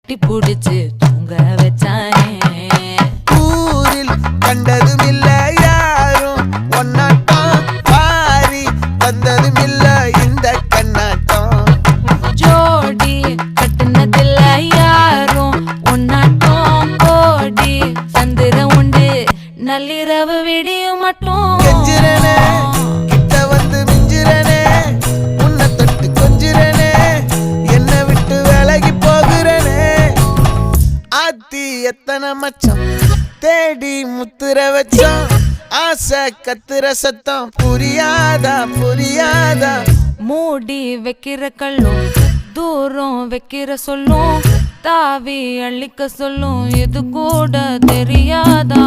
கட்டி புடிச்சு தூங்க வச்சானே. ஊரில் கண்டதும் இல்ல யாரும் ஒன்னாட்டம், பாரி வந்ததும் இல்ல இந்த கண்ணாட்டம். ஜோடி கட்டுனதில்ல யாரும் ஒன்னாட்டம், கோடி சந்திர உண்டு நள்ளிரவு விடியும் மட்டும். கெஞ்சிரனே கிட்ட வந்து மிஞ்சிரனே, உன்னை தொட்டு கொஞ்சிரனே, என்னை விட்டு விலகி போகிறனே. ஆத்தி எத்தனை மச்சம் தேடி முத்துற வச்சோம், ஆசை கத்துற சத்தம் புரியாதா புரியாதா. மூடி வைக்கிற கல்லும் தூரம் வைக்கிற சொல்லும், தாவி அள்ளிக்க சொல்லும் இது கூட தெரியாதா.